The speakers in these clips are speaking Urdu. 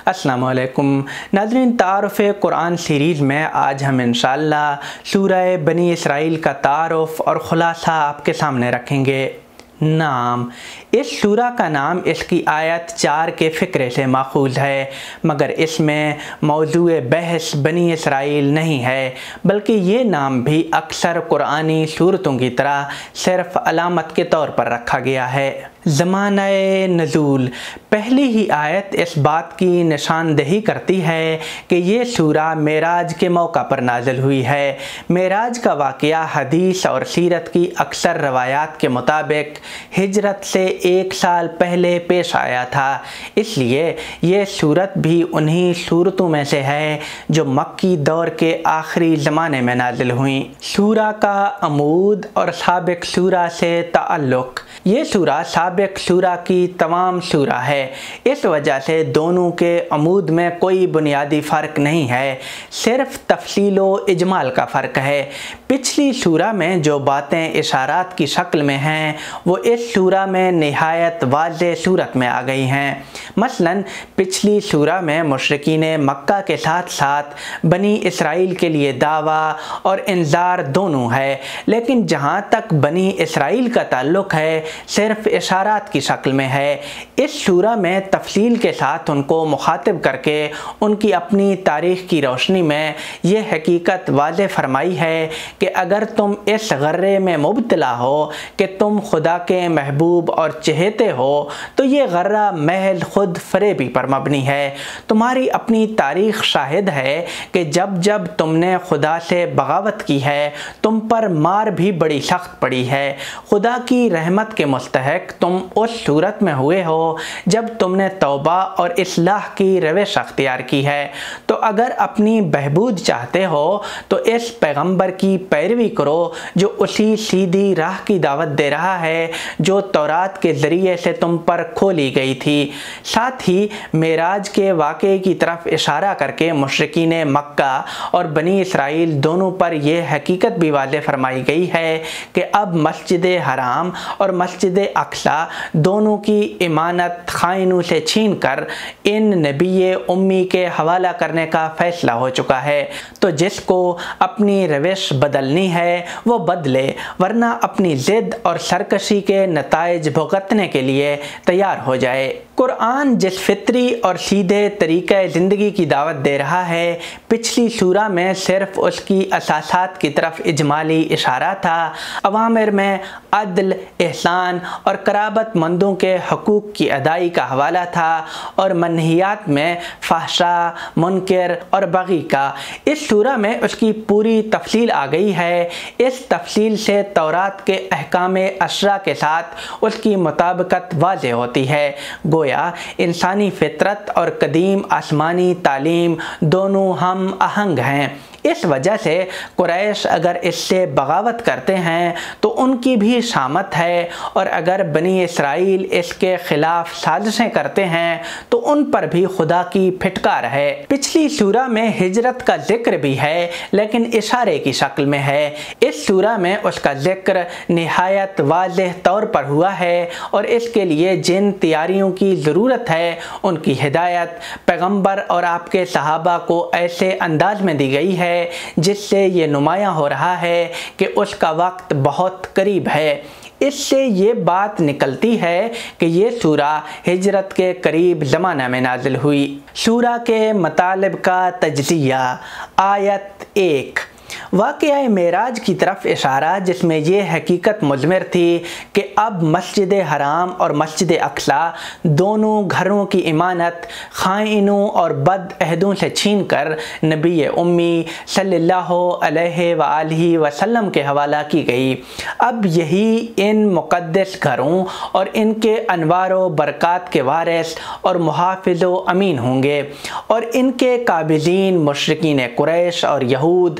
السلام علیکم ناظرین، تعارف قرآن سیریز میں آج ہم انشاءاللہ سورہ بنی اسرائیل کا تعارف اور خلاصہ آپ کے سامنے رکھیں گے۔ نام: اس سورہ کا نام اس کی آیت 4 کے فقرے سے ماخوذ ہے، مگر اس میں موضوع بحث بنی اسرائیل نہیں ہے، بلکہ یہ نام بھی اکثر قرآنی سورتوں کی طرح صرف علامت کے طور پر رکھا گیا ہے۔ زمانہ نزول: پہلی ہی آیت اس بات کی نشاندہی کرتی ہے کہ یہ سورہ معراج کے موقع پر نازل ہوئی ہے۔ معراج کا واقعہ حدیث اور سیرت کی اکثر روایات کے مطابق ہجرت سے 1 سال پہلے پیش آیا تھا، اس لیے یہ سورت بھی انہی سورتوں میں سے ہے جو مکی دور کے آخری زمانے میں نازل ہوئیں۔ سورہ کا عمود اور سابق سورہ سے تعلق: یہ سورہ سابق سورہ کی تمام سورہ ہے، اس وجہ سے دونوں کے عمود میں کوئی بنیادی فرق نہیں ہے، صرف تفصیل و اجمال کا فرق ہے۔ پچھلی سورہ میں جو باتیں اشارات کی شکل میں ہیں وہ اس سورہ میں نہایت واضح صورت میں آ گئی ہیں۔ مثلا پچھلی سورہ میں مشرکین مکہ کے ساتھ ساتھ بنی اسرائیل کے لیے دعویٰ اور انذار دونوں ہے، لیکن جہاں تک بنی اسرائیل کا تعلق ہے صرف اشارات کی شکل میں ہے۔ اس سورہ میں تفصیل کے ساتھ ان کو مخاطب کر کے ان کی اپنی تاریخ کی روشنی میں یہ حقیقت واضح فرمائی ہے کہ اگر تم اس غرے میں مبتلا ہو کہ تم خدا کے محبوب اور چہیتے ہو تو یہ غرہ محض خود فریبی پر مبنی ہے۔ تمہاری اپنی تاریخ شاہد ہے کہ جب جب تم نے خدا سے بغاوت کی ہے تم پر مار بھی بڑی سخت پڑی ہے۔ خدا کی رحمت کے مستحق تم اس صورت میں ہوئے ہو جب تم نے توبہ اور اصلاح کی روش اختیار کی ہے۔ تو اگر اپنی بہبود چاہتے ہو تو اس پیغمبر کی پیروی کرو جو اسی سیدھی راہ کی دعوت دے رہا ہے جو تورات کے ذریعے سے تم پر کھولی گئی تھی۔ ساتھ ہی معراج کے واقعے کی طرف اشارہ کر کے مشرکین مکہ اور بنی اسرائیل دونوں پر یہ حقیقت بھی واضح فرمائی گئی ہے کہ اب مسجد حرام اور مسجد اقصی دونوں کی امانت خائنوں سے چھین کر ان نبی امی کے حوالہ کرنے کا فیصلہ ہو چکا ہے، تو جس کو اپنی روش بدلنی ہے وہ بدلے، ورنہ اپنی ضد اور سرکشی کے نتائج بھگتنے کے لیے تیار ہو جائے۔ قرآن جس فطری اور سیدھے طریقہ زندگی کی دعوت دے رہا ہے، پچھلی سورہ میں صرف اس کی اساسات کی طرف اجمالی اشارہ تھا۔ اوامر میں عدل، احسان اور قرابت مندوں کے حقوق کی ادائی کا حوالہ تھا، اور منہیات میں فحشاء، منکر اور بغی کا۔ اس سورہ میں اس کی پوری تفصیل آ گئی ہے۔ اس تفصیل سے تورات کے احکام 10 کے ساتھ اس کی مطابقت واضح ہوتی ہے، گویا انسانی فطرت اور قدیم آسمانی تعلیم دونوں ہم آہنگ ہیں۔ اس وجہ سے قریش اگر اس سے بغاوت کرتے ہیں تو ان کی بھی شامت ہے، اور اگر بنی اسرائیل اس کے خلاف سازشیں کرتے ہیں تو ان پر بھی خدا کی پھٹکار ہے۔ پچھلی سورہ میں ہجرت کا ذکر بھی ہے لیکن اشارے کی شکل میں ہے۔ اس سورہ میں اس کا ذکر نہایت واضح طور پر ہوا ہے، اور اس کے لیے جن تیاریوں کی ضرورت ہے ان کی ہدایت پیغمبر اور آپ کے صحابہ کو ایسے انداز میں دی گئی ہے جس سے یہ نمایاں ہو رہا ہے کہ اس کا وقت بہت قریب ہے۔ اس سے یہ بات نکلتی ہے کہ یہ سورہ ہجرت کے قریب زمانہ میں نازل ہوئی۔ سورہ کے مطالب کا تجزیہ: آیت 1 واقعہ معراج کی طرف اشارہ، جس میں یہ حقیقت مضمر تھی کہ اب مسجد حرام اور مسجد اقصی دونوں گھروں کی امانت خائنوں اور بد عہدوں سے چھین کر نبی امی صلی اللہ علیہ وآلہ وسلم کے حوالہ کی گئی۔ اب یہی ان مقدس گھروں اور ان کے انوار و برکات کے وارث اور محافظ و امین ہوں گے، اور ان کے قابضین مشرکین قریش اور یہود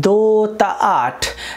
2-8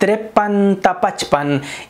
53-55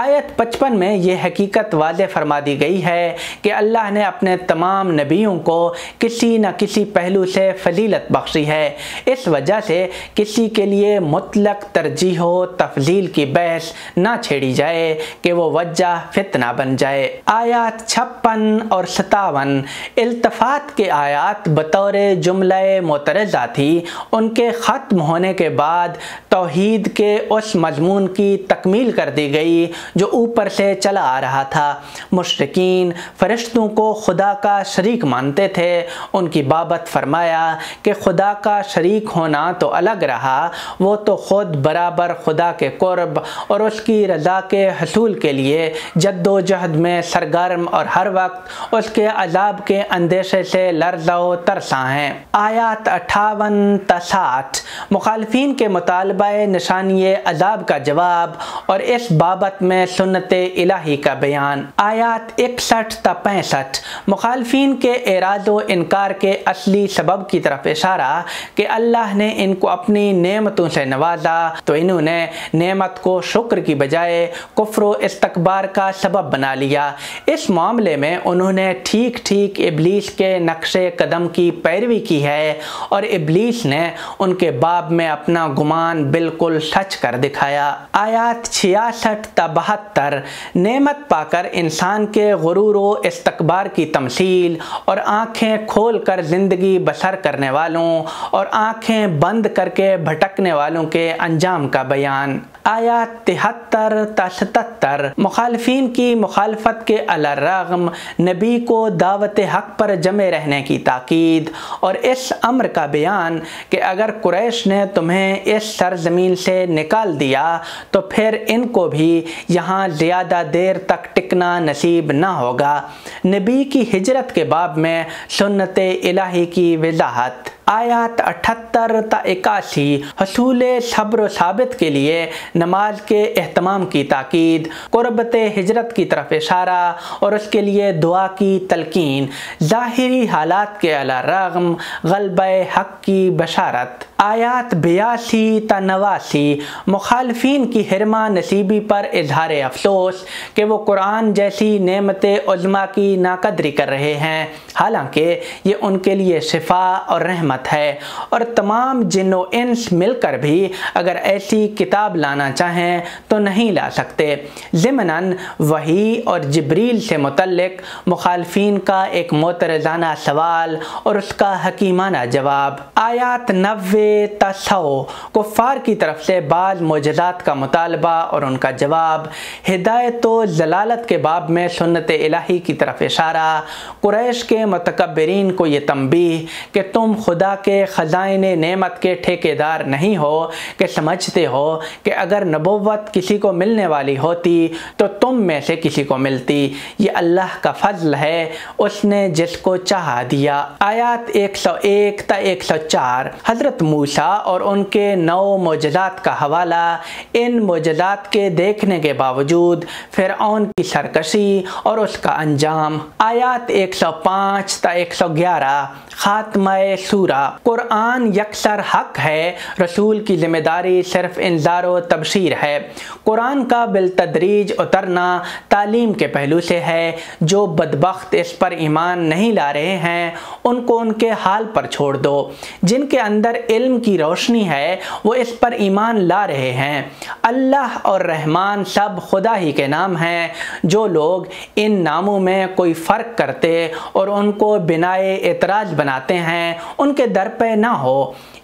آیت 55 میں یہ حقیقت واضح فرما دی گئی ہے کہ اللہ نے اپنے تمام نبیوں کو کسی نہ کسی پہلو سے فضیلت بخشی ہے، اس وجہ سے کسی کے لیے مطلق ترجیح و تفضیل کی بحث نہ چھیڑی جائے کہ وہ وجہ فتنہ بن جائے۔ آیات 56 اور 57 التفات کے آیات بطور جملہ معترضہ تھی۔ ان کے ختم ہونے کے بعد توحید کے اس مضمون کی تکمیل کر دی گئی جو اوپر سے چلا آ رہا تھا۔ مشرکین فرشتوں کو خدا کا شریک مانتے تھے، ان کی بابت فرمایا کہ خدا کا شریک ہونا تو الگ رہا، وہ تو خود برابر خدا کے قرب اور اس کی رضا کے حصول کے لیے جد و جہد میں سرگرم اور ہر وقت اس کے عذاب کے اندیشے سے لرزہ و ترساں ہیں۔ آیات 58 تا 60 مخالفین کے مطالبہ نشانی عذاب کا جواب اور اس بابت میں سنت الہی کا بیان۔ آیات 61 تا 65 مخالفین کے اعراض و انکار کے اصلی سبب کی طرف اشارہ کہ اللہ نے ان کو اپنی نعمتوں سے نوازا تو انہوں نے نعمت کو شکر کی بجائے کفر و استکبار کا سبب بنا لیا۔ اس معاملے میں انہوں نے ٹھیک ٹھیک ابلیس کے نقش قدم کی پیروی کی ہے اور ابلیس نے ان کے باب میں اپنا گمان بالکل سچ کر دکھایا۔ آیات 66 تا 72 نعمت پا کر انسان کے غرور و استکبار کی تمثیل اور آنکھیں کھول کر زندگی بسر کرنے والوں اور آنکھیں بند کر کے بھٹکنے والوں کے انجام کا بیان۔ آیات 73 تا 77 مخالفین کی مخالفت کے علی الرغم نبی کو دعوت حق پر جمے رہنے کی تاکید اور اس امر کا بیان کہ اگر قریش نے تمہیں اس سرزمین سے نکال دیا تو پھر ان کو بھی یہاں زیادہ دیر تک ٹکنا نصیب نہ ہوگا۔ نبی کی ہجرت کے باب میں سنت الہی کی وضاحت۔ آیات 78 تا 81 حصول صبر و ثابت کے لیے نماز کے اہتمام کی تاکید، قربت ہجرت کی طرف اشارہ اور اس کے لیے دعا کی تلقین، ظاہری حالات کے علی الرغم غلبہ حق کی بشارت۔ آیات 82 تا 89 مخالفین کی حرمہ نصیبی پر اظہار افسوس کہ وہ قرآن جیسی نعمت عظمیٰ کی ناقدری کر رہے ہیں، حالانکہ یہ ان کے لیے شفا اور رحمت ہے، اور تمام جن و انس مل کر بھی اگر ایسی کتاب لانا چاہیں تو نہیں لا سکتے۔ ضمناً وحی اور جبریل سے متعلق مخالفین کا ایک معترضانہ سوال اور اس کا حکیمانہ جواب۔ آیات 90 تا 100 کفار کی طرف سے بعض معجزات کا مطالبہ اور ان کا جواب۔ ہدایت و ضلالت کے باب میں سنت الہی کی طرف اشارہ، قریش کے متکبرین کو یہ تنبیہ کہ تم خدا کے خزائن نعمت کے ٹھیکیدار نہیں ہو کہ سمجھتے ہو کہ اگر نبوت کسی کو ملنے والی ہوتی تو تم میں سے کسی کو ملتی، یہ اللہ کا فضل ہے، اس نے جس کو چاہا دیا۔ آیات 101 تا 104 حضرت موسیٰ اور ان کے 9 معجزات کا حوالہ۔ ان معجزات کے دیکھنے کے باوجود فرعون کی سرکشی اور اس کا انجام۔ آیات 105 تا 111 خاتمہ سورہ۔ قرآن یکسر حق ہے، رسول کی ذمہ داری صرف انذار و تبشیر ہے۔ قرآن کا بالتدریج اترنا تعلیم کے پہلو سے ہے۔ جو بدبخت اس پر ایمان نہیں لا رہے ہیں ان کو ان کے حال پر چھوڑ دو، جن کے اندر علم کی روشنی ہے وہ اس پر ایمان لا رہے ہیں۔ اللہ اور رحمان سب خدا ہی کے نام ہیں۔ جو لوگ ان ناموں میں کوئی فرق کرتے اور ان کو بنائے اعتراض بناتے ہیں ان کے در پہ نہ ہو۔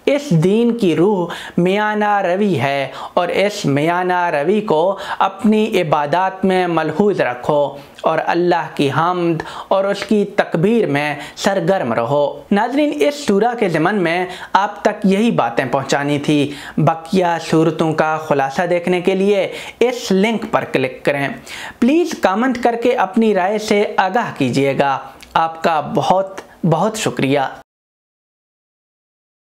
اس دین کی روح میانہ روی ہے اور اس میانہ روی کو اپنی عبادات میں ملحوظ رکھو اور اللہ کی حمد اور اس کی تکبیر میں سرگرم رہو۔ ناظرین، اس سورہ کے ضمن میں آپ تک یہی باتیں پہنچانی تھی۔ بقیہ سورتوں کا خلاصہ دیکھنے کے لیے اس لنک پر کلک کریں۔ پلیز کامنٹ کر کے اپنی رائے سے آگاہ کیجیے گا۔ آپ کا بہت بہت شکریہ۔